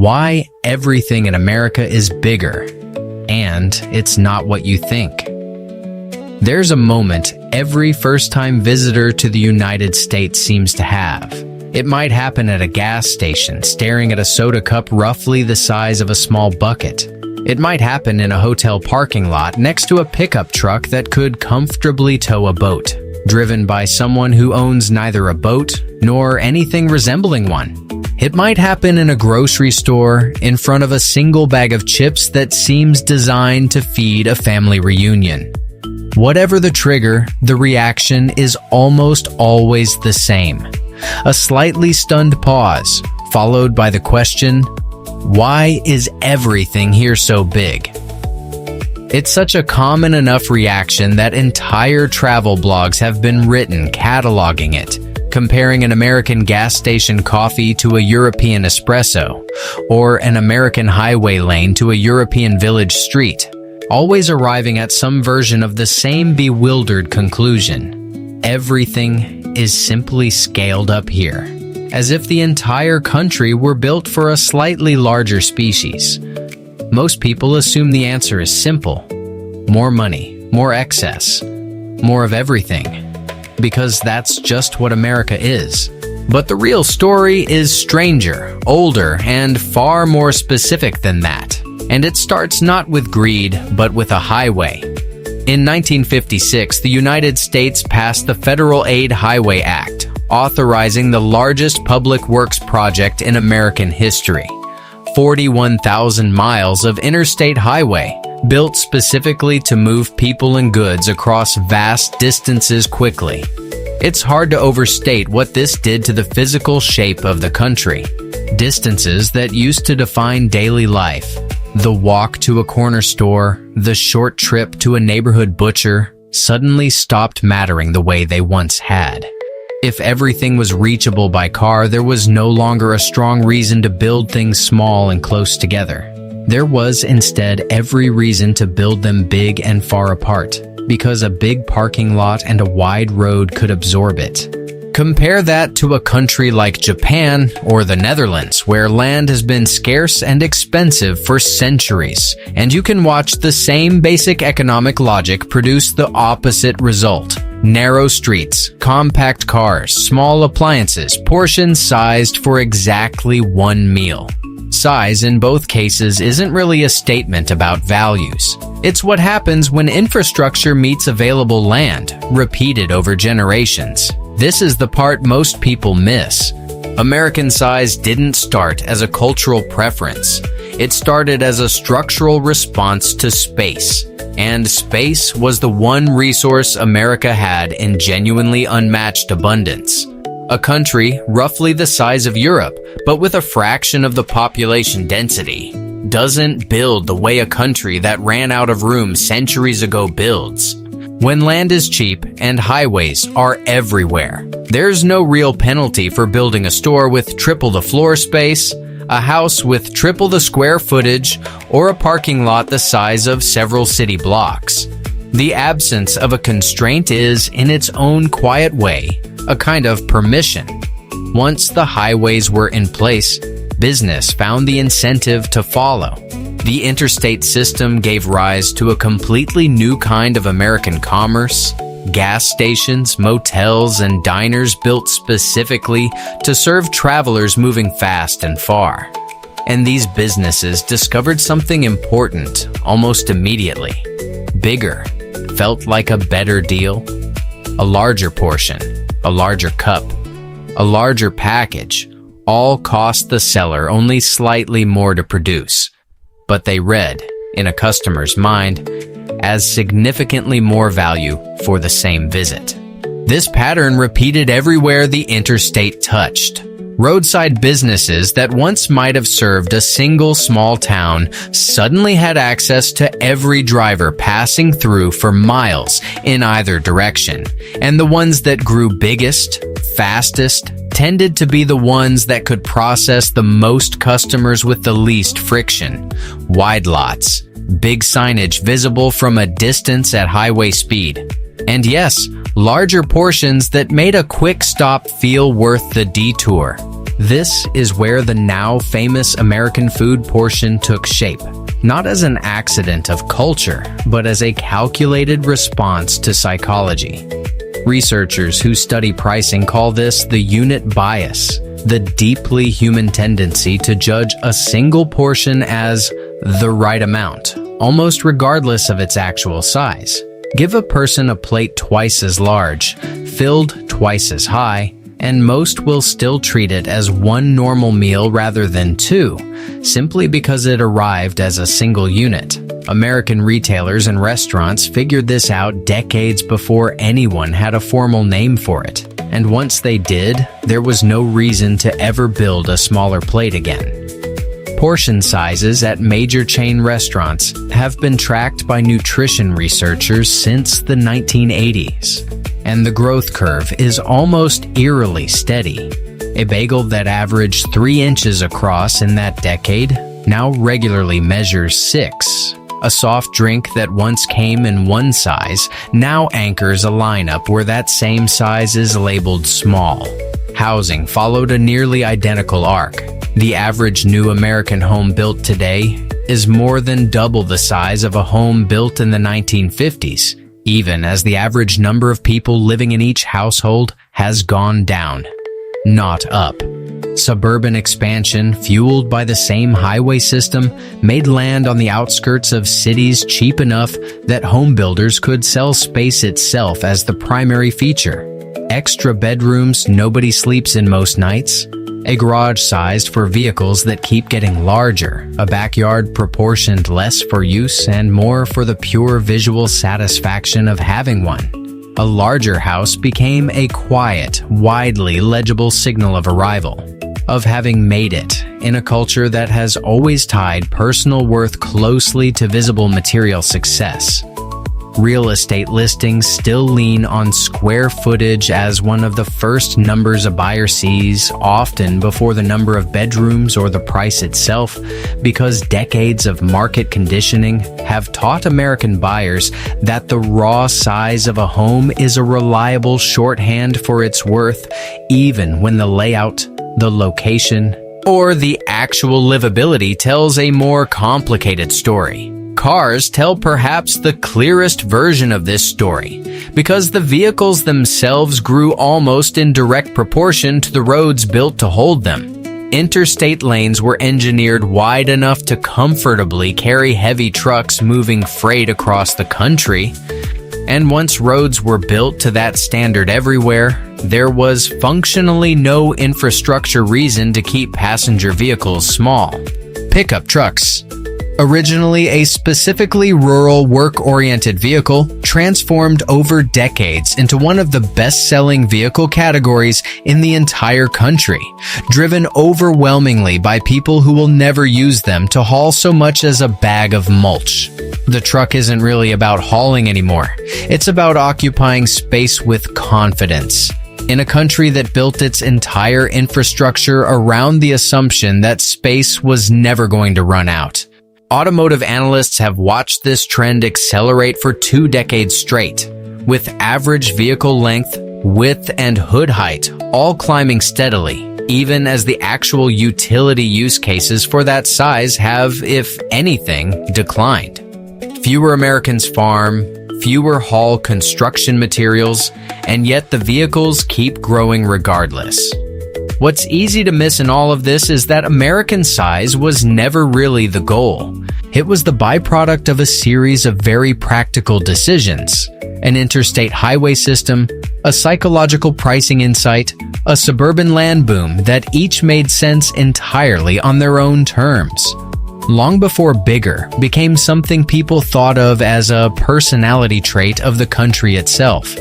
Why everything in America is bigger, and it's not what you think. There's a moment every first-time visitor to the United States seems to have. It might happen at a gas station, staring at a soda cup roughly the size of a small bucket. It might happen in a hotel parking lot next to a pickup truck that could comfortably tow a boat, driven by someone who owns neither a boat nor anything resembling one. It might happen in a grocery store in front of a single bag of chips that seems designed to feed a family reunion. Whatever the trigger, the reaction is almost always the same. A slightly stunned pause, followed by the question, why is everything here so big? It's such a common enough reaction that entire travel blogs have been written cataloging it, comparing an American gas station coffee to a European espresso, or an American highway lane to a European village street, always arriving at some version of the same bewildered conclusion. Everything is simply scaled up here, as if the entire country were built for a slightly larger species. Most people assume the answer is simple: more money, more excess, more of everything, because that's just what America is. But the real story is stranger, older, and far more specific than that. And it starts not with greed, but with a highway. In 1956, the United States passed the Federal Aid Highway Act, authorizing the largest public works project in American history. 41,000 miles of interstate highway, built specifically to move people and goods across vast distances quickly. It's hard to overstate what this did to the physical shape of the country. Distances that used to define daily life, the walk to a corner store, the short trip to a neighborhood butcher, suddenly stopped mattering the way they once had. If everything was reachable by car, there was no longer a strong reason to build things small and close together. There was instead every reason to build them big and far apart, because a big parking lot and a wide road could absorb it. Compare that to a country like Japan or the Netherlands, where land has been scarce and expensive for centuries, and you can watch the same basic economic logic produce the opposite result. Narrow streets, compact cars, small appliances, portions sized for exactly one meal. Size in both cases isn't really a statement about values. It's what happens when infrastructure meets available land, repeated over generations. This is the part most people miss. American size didn't start as a cultural preference. It started as a structural response to space. And space was the one resource America had in genuinely unmatched abundance. A country roughly the size of Europe, but with a fraction of the population density, doesn't build the way a country that ran out of room centuries ago builds. When land is cheap and highways are everywhere, there's no real penalty for building a store with triple the floor space, a house with triple the square footage, or a parking lot the size of several city blocks. The absence of a constraint is, in its own quiet way, a kind of permission. Once the highways were in place, business found the incentive to follow. The interstate system gave rise to a completely new kind of American commerce, gas stations, motels, and diners built specifically to serve travelers moving fast and far. And these businesses discovered something important almost immediately. Bigger felt like a better deal. A larger portion, a larger cup, a larger package, all cost the seller only slightly more to produce. But they read, in a customer's mind, as significantly more value for the same visit. This pattern repeated everywhere the interstate touched. Roadside businesses that once might have served a single small town suddenly had access to every driver passing through for miles in either direction. And the ones that grew biggest, fastest, tended to be the ones that could process the most customers with the least friction. Wide lots, big signage visible from a distance at highway speed. And yes, larger portions that made a quick stop feel worth the detour. This is where the now famous American food portion took shape, not as an accident of culture, but as a calculated response to psychology. Researchers who study pricing call this the unit bias, the deeply human tendency to judge a single portion as the right amount, almost regardless of its actual size. Give a person a plate twice as large, filled twice as high, and most will still treat it as one normal meal rather than two, simply because it arrived as a single unit. American retailers and restaurants figured this out decades before anyone had a formal name for it. And once they did, there was no reason to ever build a smaller plate again. Portion sizes at major chain restaurants have been tracked by nutrition researchers since the 1980s. And the growth curve is almost eerily steady. A bagel that averaged 3 inches across in that decade now regularly measures 6. A soft drink that once came in one size now anchors a lineup where that same size is labeled small. Housing followed a nearly identical arc. The average new American home built today is more than double the size of a home built in the 1950s, even as the average number of people living in each household has gone down, not up. Suburban expansion, fueled by the same highway system, made land on the outskirts of cities cheap enough that home builders could sell space itself as the primary feature. Extra bedrooms nobody sleeps in most nights, a garage sized for vehicles that keep getting larger, a backyard proportioned less for use and more for the pure visual satisfaction of having one. A larger house became a quiet, widely legible signal of arrival, of having made it, in a culture that has always tied personal worth closely to visible material success. Real estate listings still lean on square footage as one of the first numbers a buyer sees, often before the number of bedrooms or the price itself, because decades of market conditioning have taught American buyers that the raw size of a home is a reliable shorthand for its worth, even when the layout, the location, or the actual livability tells a more complicated story. Cars tell perhaps the clearest version of this story, because the vehicles themselves grew almost in direct proportion to the roads built to hold them. Interstate lanes were engineered wide enough to comfortably carry heavy trucks moving freight across the country. And once roads were built to that standard everywhere, there was functionally no infrastructure reason to keep passenger vehicles small. Pickup trucks. Originally a specifically rural, work-oriented vehicle, transformed over decades into one of the best-selling vehicle categories in the entire country, driven overwhelmingly by people who will never use them to haul so much as a bag of mulch. The truck isn't really about hauling anymore. It's about occupying space with confidence. In a country that built its entire infrastructure around the assumption that space was never going to run out. Automotive analysts have watched this trend accelerate for 2 decades straight, with average vehicle length, width, and hood height all climbing steadily, even as the actual utility use cases for that size have, if anything, declined. Fewer Americans farm, fewer haul construction materials, and yet the vehicles keep growing regardless. What's easy to miss in all of this is that American size was never really the goal. It was the byproduct of a series of very practical decisions: an interstate highway system, a psychological pricing insight, a suburban land boom that each made sense entirely on their own terms. Long before bigger became something people thought of as a personality trait of the country itself.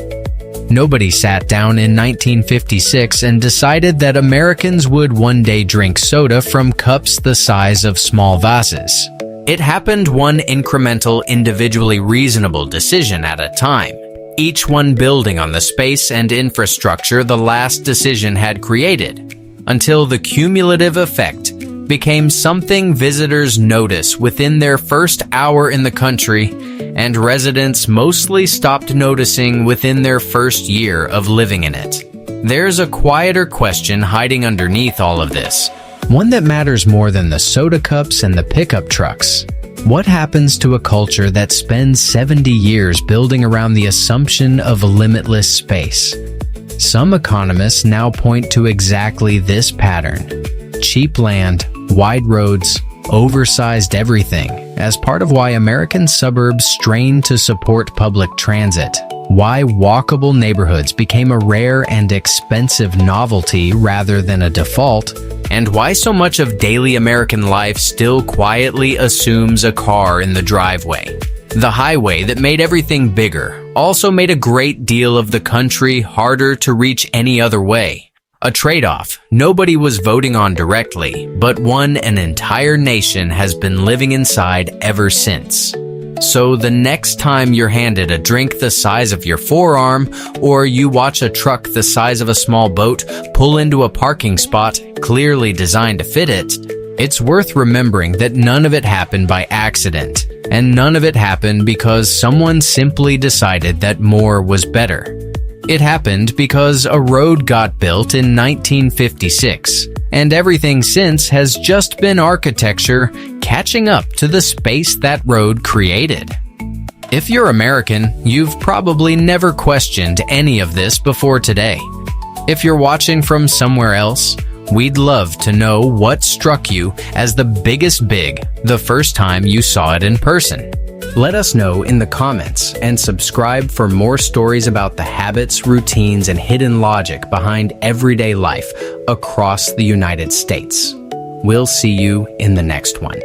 Nobody sat down in 1956 and decided that Americans would one day drink soda from cups the size of small vases. It happened one incremental, individually reasonable decision at a time, each one building on the space and infrastructure the last decision had created, until the cumulative effect became something visitors notice within their first hour in the country, and residents mostly stopped noticing within their first year of living in it. There's a quieter question hiding underneath all of this, one that matters more than the soda cups and the pickup trucks. What happens to a culture that spends 70 years building around the assumption of limitless space? Some economists now point to exactly this pattern: cheap land, wide roads, oversized everything, as part of why American suburbs strain to support public transit, why walkable neighborhoods became a rare and expensive novelty rather than a default, and why so much of daily American life still quietly assumes a car in the driveway. The highway that made everything bigger also made a great deal of the country harder to reach any other way. A trade-off nobody was voting on directly, but one an entire nation has been living inside ever since. So the next time you're handed a drink the size of your forearm, or you watch a truck the size of a small boat pull into a parking spot clearly designed to fit it, it's worth remembering that none of it happened by accident, and none of it happened because someone simply decided that more was better. It happened because a road got built in 1956, and everything since has just been architecture catching up to the space that road created. If you're American, you've probably never questioned any of this before today. If you're watching from somewhere else, we'd love to know what struck you as the biggest big the first time you saw it in person. Let us know in the comments and subscribe for more stories about the habits, routines, and hidden logic behind everyday life across the United States. We'll see you in the next one.